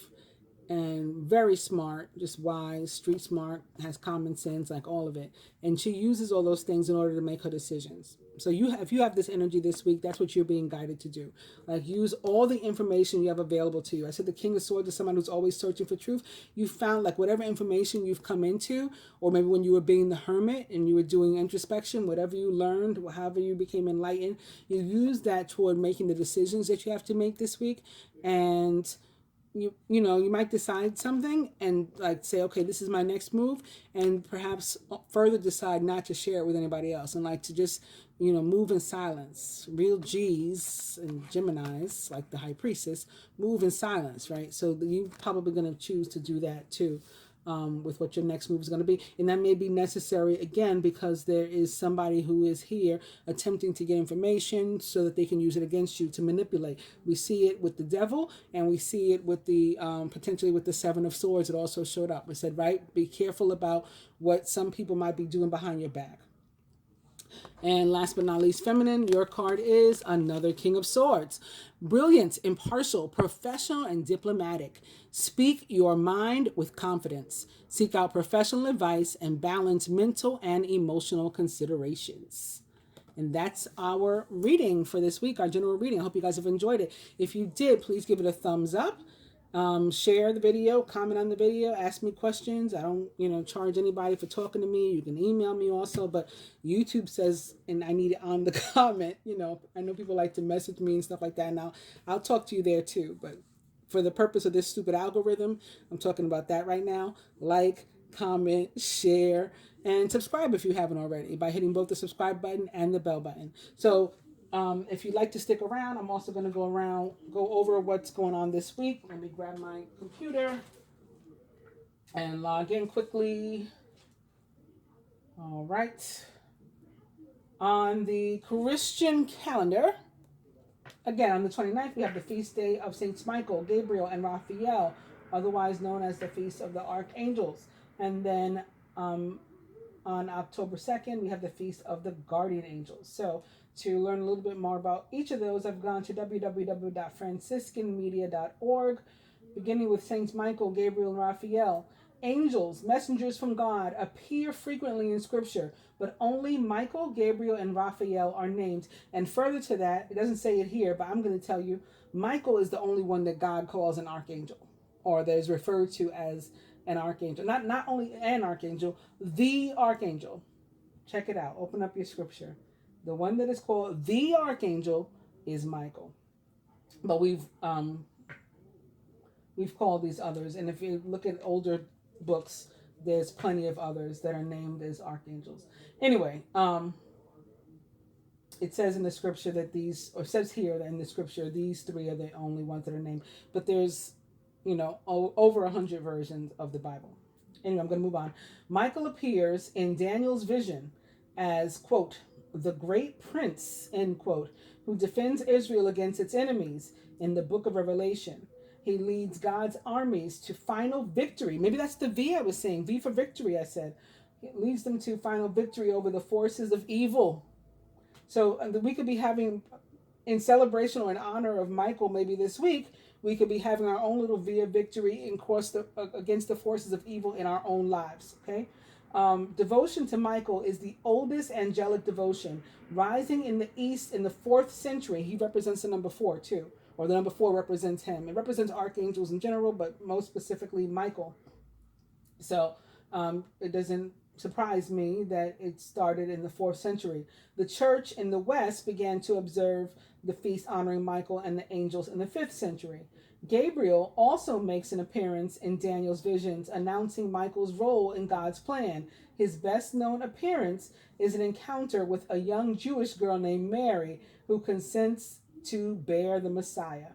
and very smart, just wise, street smart, has common sense, like all of it. And she uses all those things in order to make her decisions. So if you have this energy this week, that's what you're being guided to do. Like, use all the information you have available to you. I said the King of Swords is someone who's always searching for truth. You found, like, whatever information you've come into, or maybe when you were being the hermit and you were doing introspection, whatever you learned, however you became enlightened, you use that toward making the decisions that you have to make this week. And you know, you might decide something and like say, okay, this is my next move, and perhaps further decide not to share it with anybody else, and like to just, you know, move in silence. Real G's and Geminis, like the High Priestess, move in silence, right? So you're probably going to choose to do that too. With what your next move is going to be. And that may be necessary, again, because there is somebody who is here attempting to get information so that they can use it against you to manipulate. We see it with the devil, and we see it with the potentially with the Seven of Swords. It also showed up. It said, right, be careful about what some people might be doing behind your back. And last but not least, feminine, your card is another King of Swords. Brilliant, impartial, professional, and diplomatic. Speak your mind with confidence. Seek out professional advice and balance mental and emotional considerations. And that's our reading for this week, our general reading. I hope you guys have enjoyed it. If you did, please give it a thumbs up. Share the video, comment on the video, ask me questions. I don't, charge anybody for talking to me. You can email me also, but YouTube says, and I need it on the comment. I know people like to message me and stuff like that. Now, I'll talk to you there too, but for the purpose of this stupid algorithm, I'm talking about that right now. Like, comment, share, and subscribe if you haven't already by hitting both the subscribe button and the bell button. So if you'd like to stick around, I'm also going to go over what's going on this week. Let me grab my computer and log in quickly. All right. On the Christian calendar, again, on the 29th, we have the feast day of Saints Michael, Gabriel, and Raphael, otherwise known as the Feast of the Archangels. And then on October 2nd, we have the Feast of the Guardian Angels. So to learn a little bit more about each of those, I've gone to www.franciscanmedia.org, beginning with Saints Michael, Gabriel, and Raphael. Angels, messengers from God, appear frequently in Scripture, but only Michael, Gabriel, and Raphael are named. And further to that, it doesn't say it here, but I'm going to tell you, Michael is the only one that God calls an archangel, or that is referred to as an archangel. Not only an archangel, the archangel. Check it out. Open up your scripture. The one that is called the archangel is Michael. But we've called these others, and if you look at older books, there's plenty of others that are named as archangels. Anyway, it says in the scripture that says here in the scripture, these three are the only ones that are named. But there's, over 100 versions of the Bible. Anyway, I'm going to move on. Michael appears in Daniel's vision as, quote, the great prince, end quote, who defends Israel against its enemies in the book of Revelation. He leads God's armies to final victory. Maybe that's the V I was saying. V for victory, I said. It leads them to final victory over the forces of evil. So we could be having, in celebration or in honor of Michael, maybe this week, we could be having our own little V of victory against the forces of evil in our own lives, okay? Devotion to Michael is the oldest angelic devotion, rising in the East in the 4th century. He represents the number 4 too, or the number 4 represents him. It represents archangels in general, but most specifically Michael. So it doesn't surprise me that it started in the 4th century. The church in the West began to observe the feast honoring Michael and the angels in the 5th century. Gabriel also makes an appearance in Daniel's visions, announcing Michael's role in God's plan. His best known appearance is an encounter with a young Jewish girl named Mary, who consents to bear the Messiah.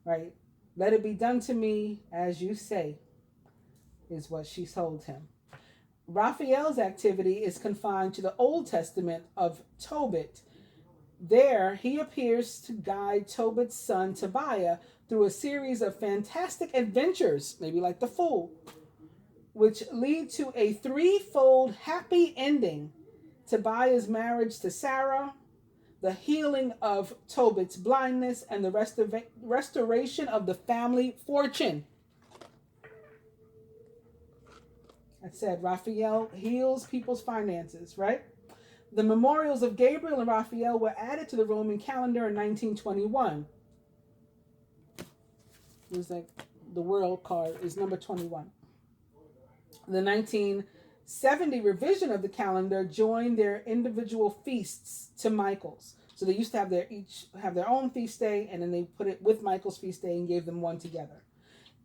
right? Let it be done to me as you say, is what she told him. Raphael's activity is confined to the Old Testament of Tobit. There, he appears to guide Tobit's son Tobiah through a series of fantastic adventures, maybe like the Fool, which lead to a threefold happy ending: Tobiah's marriage to Sarah, the healing of Tobit's blindness, and the restoration of the family fortune. I said Raphael heals people's finances, right? The memorials of Gabriel and Raphael were added to the Roman calendar in 1921. It was like the world card is number 21. The 1970 revision of the calendar joined their individual feasts to Michael's. So they used to each have their own feast day, and then they put it with Michael's feast day and gave them one together.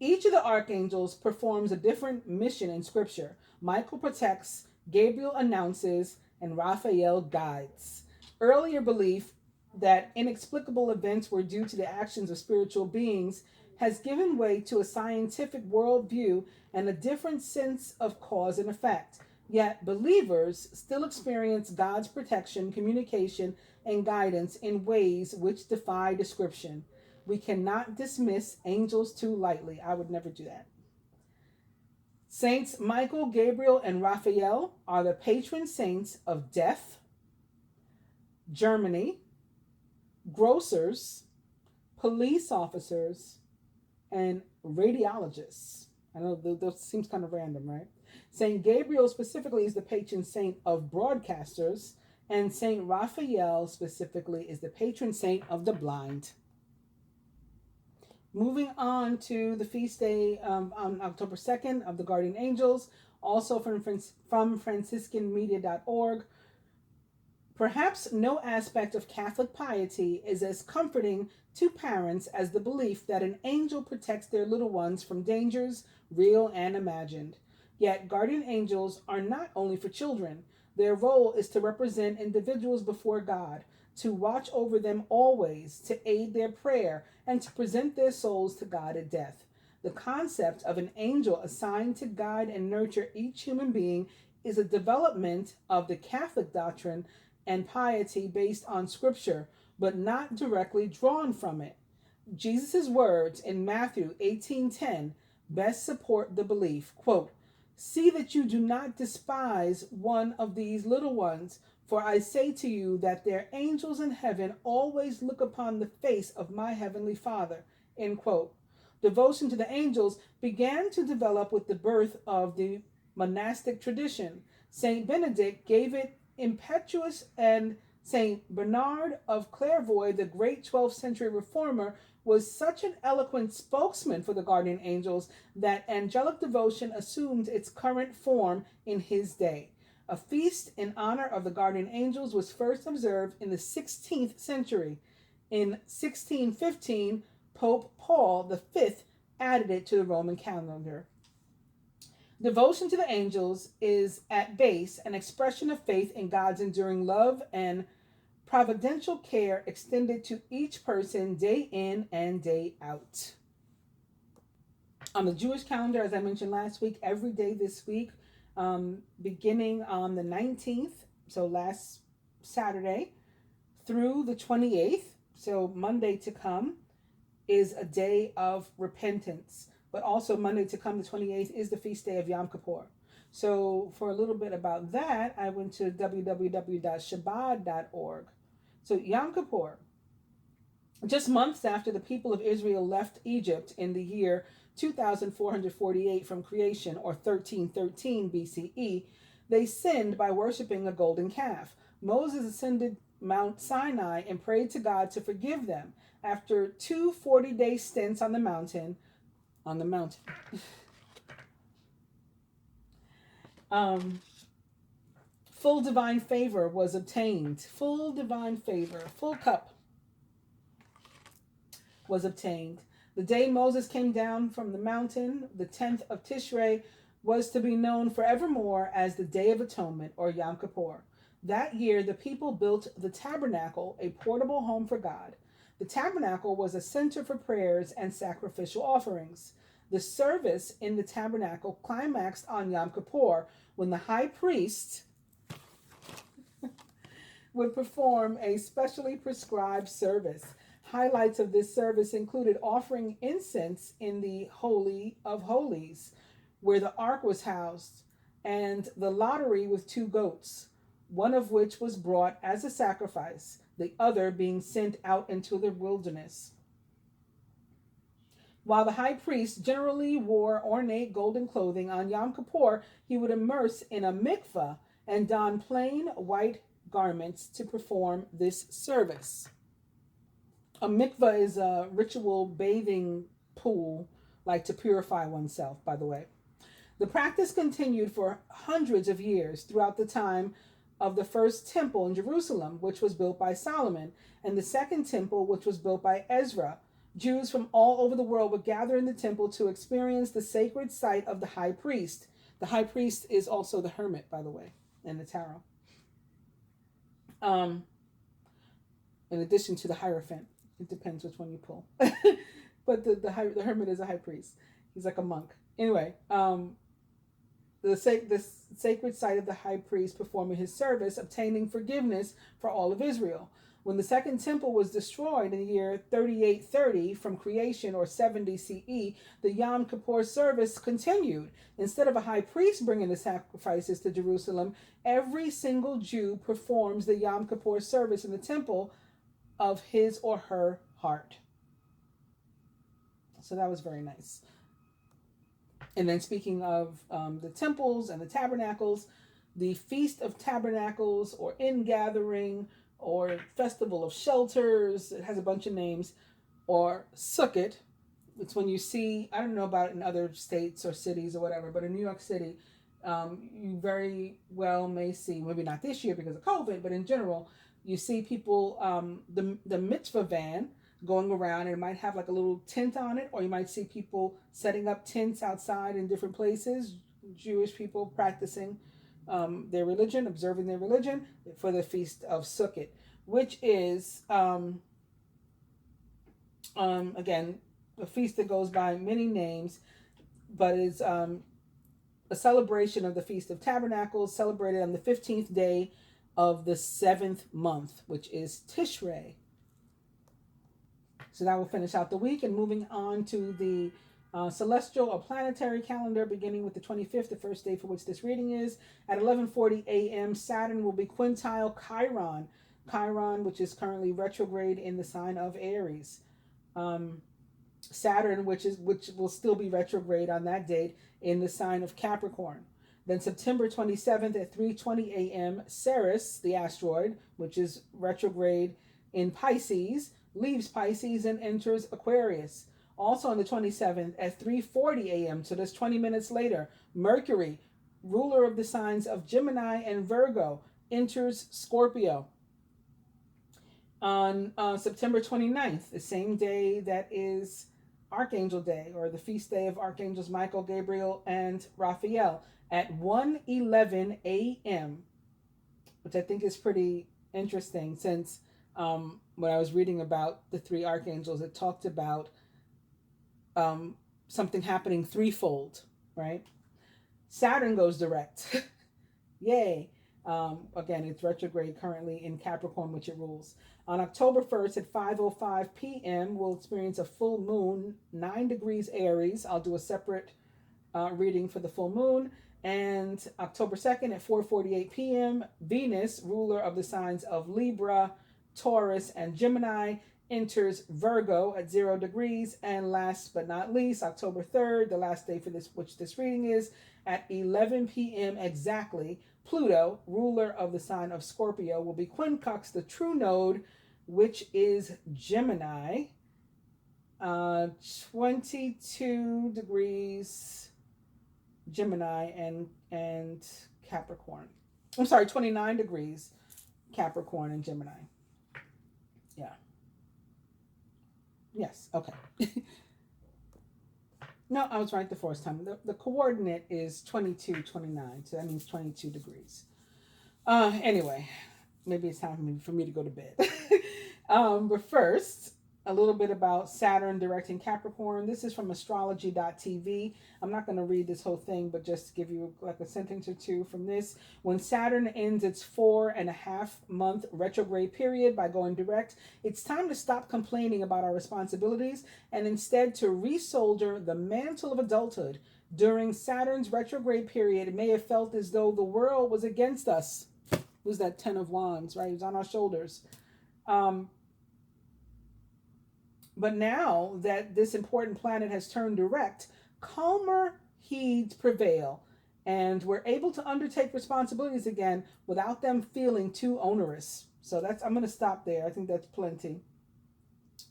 Each of the archangels performs a different mission in Scripture. Michael protects, Gabriel announces, and Raphael guides. Earlier belief that inexplicable events were due to the actions of spiritual beings has given way to a scientific worldview and a different sense of cause and effect. Yet believers still experience God's protection, communication, and guidance in ways which defy description. We cannot dismiss angels too lightly. I would never do that. Saints Michael, Gabriel, and Raphael are the patron saints of death, Germany, grocers, police officers, and radiologists. I know those seems kind of random, right? Saint Gabriel specifically is the patron saint of broadcasters, and Saint Raphael specifically is the patron saint of the blind. Moving on to the feast day on October 2nd of the Guardian Angels, also from franciscanmedia.org. Perhaps no aspect of Catholic piety is as comforting to parents as the belief that an angel protects their little ones from dangers, real and imagined. Yet guardian angels are not only for children. Their role is to represent individuals before God, to watch over them always, to aid their prayer, and to present their souls to God at death. The concept of an angel assigned to guide and nurture each human being is a development of the Catholic doctrine and piety based on Scripture, but not directly drawn from it. Jesus' words in Matthew 18:10 best support the belief. Quote, "See that you do not despise one of these little ones, for I say to you that their angels in heaven always look upon the face of my heavenly Father." End quote. Devotion to the angels began to develop with the birth of the monastic tradition. Saint Benedict gave it impetuous, and Saint Bernard of Clairvaux, the great 12th century reformer, was such an eloquent spokesman for the guardian angels that angelic devotion assumed its current form in his day. A feast in honor of the guardian angels was first observed in the 16th century. In 1615, Pope Paul V added it to the Roman calendar. Devotion to the angels is at base an expression of faith in God's enduring love and providential care extended to each person day in and day out. On the Jewish calendar, as I mentioned last week, every day this week, beginning on the 19th, so last Saturday, through the 28th, so Monday to come, is a day of repentance. But also Monday to come, the 28th, is the feast day of Yom Kippur. So for a little bit about that, I went to www.shabbat.org. So Yom Kippur, just months after the people of Israel left Egypt in the year 2448 from creation, or 1313 BCE, they sinned by worshiping a golden calf. Moses ascended Mount Sinai and prayed to God to forgive them. After 2 40-day stints on the mountain, full divine favor was obtained. Full divine favor, full cup was obtained. The day Moses came down from the mountain, the 10th of Tishrei, was to be known forevermore as the Day of Atonement, or Yom Kippur. That year, the people built the tabernacle, a portable home for God. The tabernacle was a center for prayers and sacrificial offerings. The service in the tabernacle climaxed on Yom Kippur when the high priest would perform a specially prescribed service. Highlights of this service included offering incense in the Holy of Holies, where the ark was housed, and the lottery with 2 goats, one of which was brought as a sacrifice, the other being sent out into the wilderness. While the high priest generally wore ornate golden clothing, on Yom Kippur he would immerse in a mikveh and don plain white garments to perform this service. A mikveh is a ritual bathing pool, like to purify oneself, by the way. The practice continued for hundreds of years throughout the time of the first temple in Jerusalem, which was built by Solomon, and the second temple, which was built by Ezra. Jews from all over the world would gather in the temple to experience the sacred site of the high priest. The high priest is also the hermit, by the way, in the tarot. In addition to the Hierophant. It depends which one you pull. But the hermit is a high priest. He's like a monk. Anyway, the sacred site of the high priest performing his service, obtaining forgiveness for all of Israel. When the second temple was destroyed in the year 3830 from creation, or 70 CE, the Yom Kippur service continued. Instead of a high priest bringing the sacrifices to Jerusalem, every single Jew performs the Yom Kippur service in the temple of his or her heart. So that was very nice. And then speaking of the temples and the tabernacles, the Feast of Tabernacles, or Ingathering, or Festival of Shelters, it has a bunch of names, or Sukkot. It's when you see, I don't know about it in other states or cities or whatever, but in New York City, you very well may see, maybe not this year because of COVID, but in general, you see people, the mitzvah van going around, and it might have like a little tent on it, or you might see people setting up tents outside in different places, Jewish people practicing their religion, observing their religion for the Feast of Sukkot, which is, again, a feast that goes by many names, but is a celebration of the Feast of Tabernacles, celebrated on the 15th day of the 7th month, which is Tishrei. So that will finish out the week, and moving on to the celestial or planetary calendar, beginning with the 25th, the first day for which this reading is. At 11:40 a.m., Saturn will be quintile Chiron. Chiron, which is currently retrograde in the sign of Aries. Saturn, which will still be retrograde on that date in the sign of Capricorn. Then September 27th at 3:20 a.m., Ceres, the asteroid, which is retrograde in Pisces, leaves Pisces and enters Aquarius. Also on the 27th at 3:40 a.m., so that's 20 minutes later, Mercury, ruler of the signs of Gemini and Virgo, enters Scorpio. On September 29th, the same day that is Archangel Day, or the feast day of Archangels Michael, Gabriel, and Raphael, at 1:11 a.m., which I think is pretty interesting, since when I was reading about the 3 archangels, it talked about something happening threefold, right? Saturn goes direct. Yay. Again, it's retrograde currently in Capricorn, which it rules. On October 1st at 5:05 p.m., we'll experience a full moon, 9 degrees Aries. I'll do a separate reading for the full moon. And October 2nd at 4:48 p.m., Venus, ruler of the signs of Libra, Taurus, and Gemini, enters Virgo at 0 degrees. And last but not least, October 3rd, the last day for which this reading is, at 11 p.m. exactly, Pluto, ruler of the sign of Scorpio, will be quincunx the true node, which is Gemini, 22 degrees Gemini and Capricorn. I'm sorry, 29 degrees Capricorn and Gemini. Yeah. Yes, okay. No, I was right the first time. The coordinate is 2229, so that means 22 degrees. Anyway, maybe it's time for me to go to bed. But first, a little bit about Saturn directing Capricorn. This is from astrology.tv. I'm not going to read this whole thing, but just to give you like a sentence or two from this. When Saturn ends its 4.5-month retrograde period by going direct, it's time to stop complaining about our responsibilities and instead to resoldier the mantle of adulthood. During Saturn's retrograde period, it may have felt as though the world was against us. It was that 10 of Wands, right? It was on our shoulders. But now that this important planet has turned direct, calmer heeds prevail, and we're able to undertake responsibilities again without them feeling too onerous. So I'm going to stop there. I think that's plenty.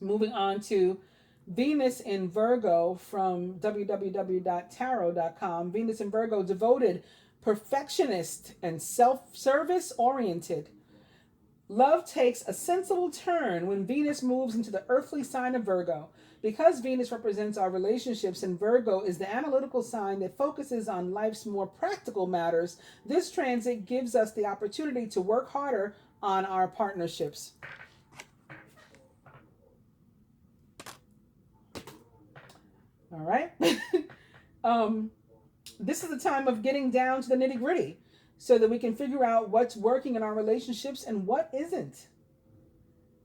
Moving on to Venus in Virgo from www.tarot.com. Venus in Virgo, devoted, perfectionist, and self-service oriented. Love takes a sensible turn when Venus moves into the earthly sign of Virgo. Because Venus represents our relationships and Virgo is the analytical sign that focuses on life's more practical matters, this transit gives us the opportunity to work harder on our partnerships. All right. This is the time of getting down to the nitty-gritty, so that we can figure out what's working in our relationships and what isn't.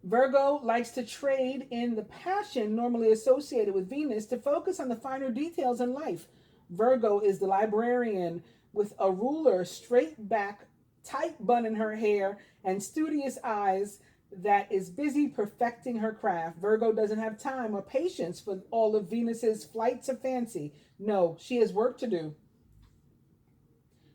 Virgo likes to trade in the passion normally associated with Venus to focus on the finer details in life. Virgo is the librarian with a ruler straight back, tight bun in her hair, and studious eyes that is busy perfecting her craft. Virgo doesn't have time or patience for all of Venus's flights of fancy. No, she has work to do.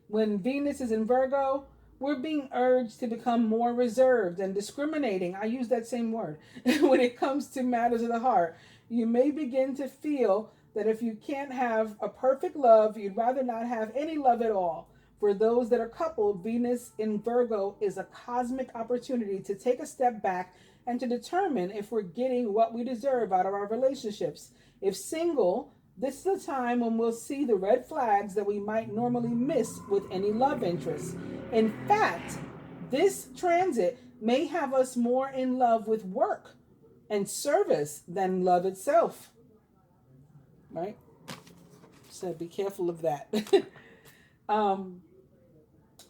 When Venus is in Virgo, we're being urged to become more reserved and discriminating. I use that same word. When it comes to matters of the heart, you may begin to feel that if you can't have a perfect love, you'd rather not have any love at all. For those that are coupled, Venus in Virgo is a cosmic opportunity to take a step back and to determine if we're getting what we deserve out of our relationships. If single, this is a time when we'll see the red flags that we might normally miss with any love interest. In fact, this transit may have us more in love with work and service than love itself. Right? So be careful of that.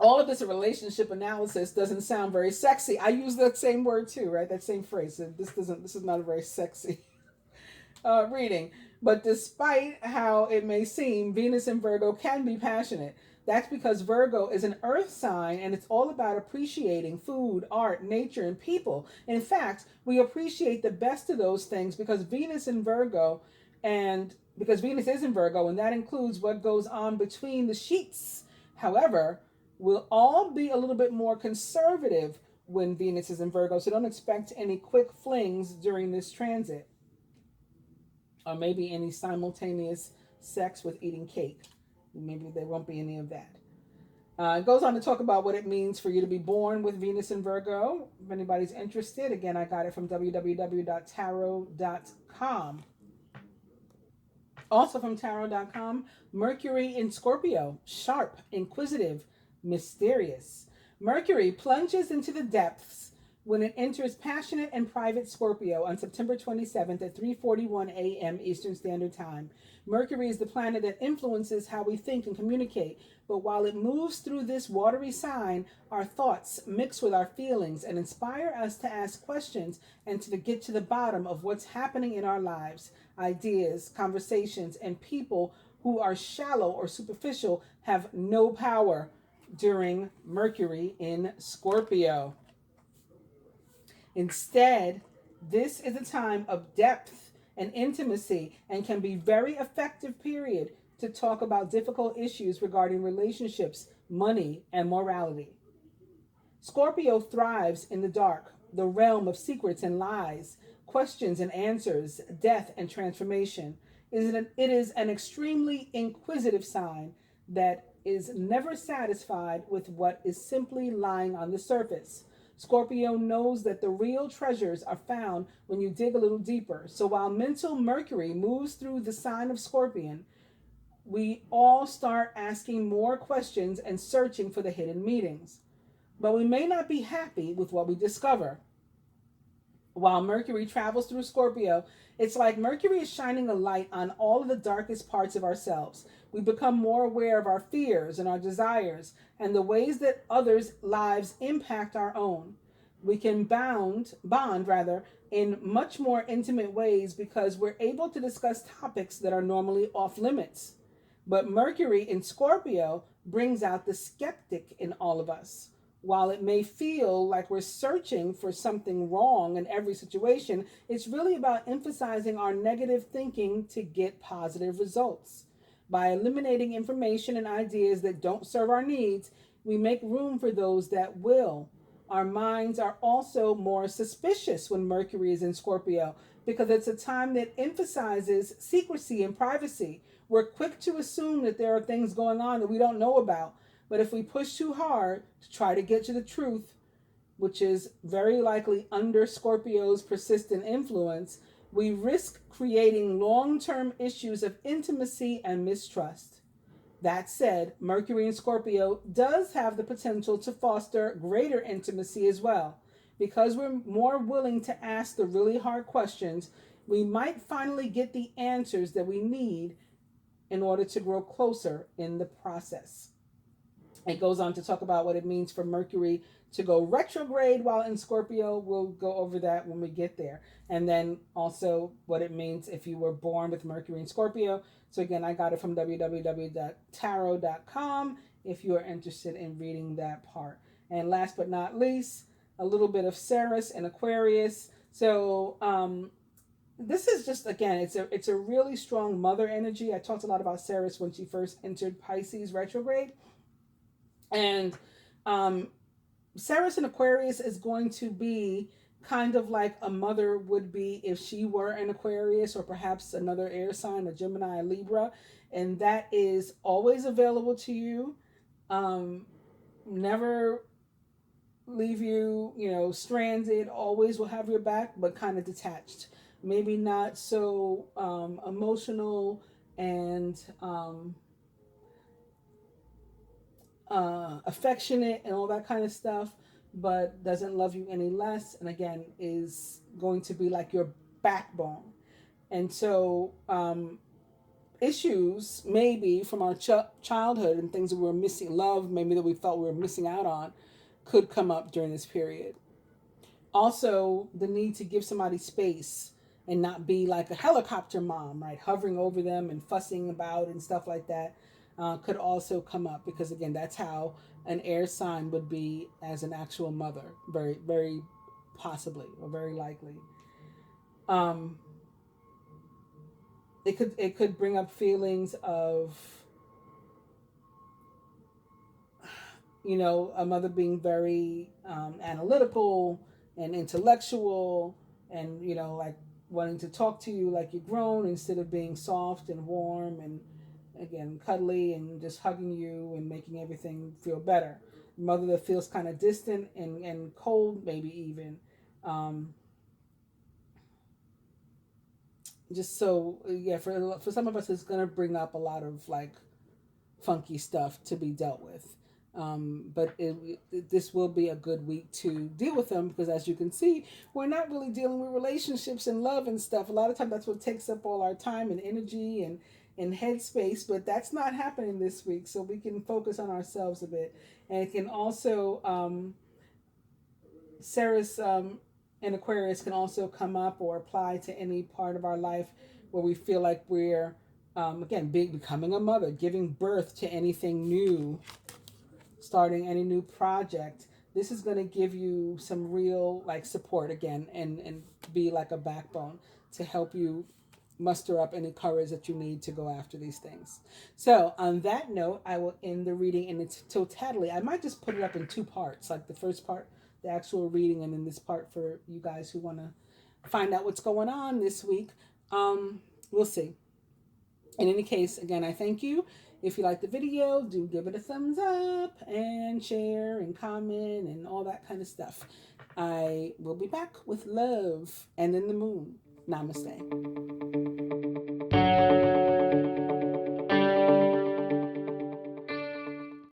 All of this relationship analysis doesn't sound very sexy. I use that same word too, right? That same phrase. This is not a very sexy reading. But despite how it may seem, Venus in Virgo can be passionate. That's because Virgo is an earth sign and it's all about appreciating food, art, nature, and people. In fact, we appreciate the best of those things because Venus is in Virgo, and that includes what goes on between the sheets. However, we'll all be a little bit more conservative when Venus is in Virgo, so don't expect any quick flings during this transit. Or maybe any simultaneous sex with eating cake. Maybe there won't be any of that. It goes on to talk about what it means for you to be born with Venus in Virgo. If anybody's interested, again, I got it from www.tarot.com. Also from tarot.com, Mercury in Scorpio, sharp, inquisitive, mysterious. Mercury plunges into the depths when it enters passionate and private Scorpio on September 27th at 3:41 a.m. Eastern Standard Time. Mercury is the planet that influences how we think and communicate, but while it moves through this watery sign, our thoughts mix with our feelings and inspire us to ask questions and to get to the bottom of what's happening in our lives. Ideas, conversations, and people who are shallow or superficial have no power during Mercury in Scorpio. Instead, this is a time of depth and intimacy and can be very effective period to talk about difficult issues regarding relationships, money, and morality. Scorpio thrives in the dark, the realm of secrets and lies, questions and answers, death and transformation. It is an extremely inquisitive sign that is never satisfied with what is simply lying on the surface. Scorpio knows that the real treasures are found when you dig a little deeper. So while mental Mercury moves through the sign of Scorpion, we all start asking more questions and searching for the hidden meanings. But we may not be happy with what we discover. while Mercury travels through Scorpio, it's like Mercury is shining a light on all of the darkest parts of ourselves. We become more aware of our fears and our desires and the ways that others' lives impact our own. We can bond rather, in much more intimate ways because we're able to discuss topics that are normally off limits. But Mercury in Scorpio brings out the skeptic in all of us. While it may feel like we're searching for something wrong in every situation, it's really about emphasizing our negative thinking to get positive results. By eliminating information and ideas that don't serve our needs, we make room for those that will. Our minds are also more suspicious when Mercury is in Scorpio because it's a time that emphasizes secrecy and privacy. We're quick to assume that there are things going on that we don't know about. But if we push too hard to try to get to the truth, which is very likely under Scorpio's persistent influence, we risk creating long-term issues of intimacy and mistrust. That said, Mercury in Scorpio does have the potential to foster greater intimacy as well. Because we're more willing to ask the really hard questions, we might finally get the answers that we need in order to grow closer in the process. It goes on to talk about what it means for Mercury to go retrograde while in Scorpio. We'll go over that when we get there. And then also what it means if you were born with Mercury in Scorpio. So again, I got it from www.tarot.com if you are interested in reading that part. And last but not least, a little bit of Ceres and Aquarius. So this is just, again, it's a really strong mother energy. I talked a lot about Ceres when she first entered Pisces retrograde. And Ceres in Aquarius is going to be kind of like a mother would be if she were an Aquarius, or perhaps another air sign, a Gemini, a Libra. And that is always available to you. Never leave you, stranded, always will have your back, but kind of detached. Maybe not so emotional and affectionate and all that kind of stuff, but doesn't love you any less, and again is going to be like your backbone. And so issues maybe from our childhood and things that we were missing, love maybe that we felt we were missing out on, could come up during this period. Also, the need to give somebody space and not be like a helicopter mom, right, hovering over them and fussing about and stuff like that. Could also come up because, again, that's how an air sign would be as an actual mother, very, very possibly or very likely. It could bring up feelings of, a mother being very analytical and intellectual, and like wanting to talk to you like you're grown instead of being soft and warm and, again, cuddly and just hugging you and making everything feel better. Mother that feels kind of distant and cold, maybe even. Just so, yeah, for some of us, it's going to bring up a lot of like funky stuff to be dealt with. But this will be a good week to deal with them because, as you can see, we're not really dealing with relationships and love and stuff. A lot of times that's what takes up all our time and energy and headspace, but that's not happening this week, so we can focus on ourselves a bit. And it can also, Ceres and Aquarius can also come up or apply to any part of our life where we feel like we're, again, becoming a mother, giving birth to anything new, starting any new project. This is going to give you some real like support again and be like a backbone to help you muster up any courage that you need to go after these things. So on that note, I will end the reading in its totality. I might just put it up in two parts, like the first part, the actual reading, and then this part for you guys who want to find out what's going on this week. We'll see. In any case, again, I thank you. If you like the video, do give it a thumbs up and share and comment and all that kind of stuff. I will be back with love and in the moon. Namaste.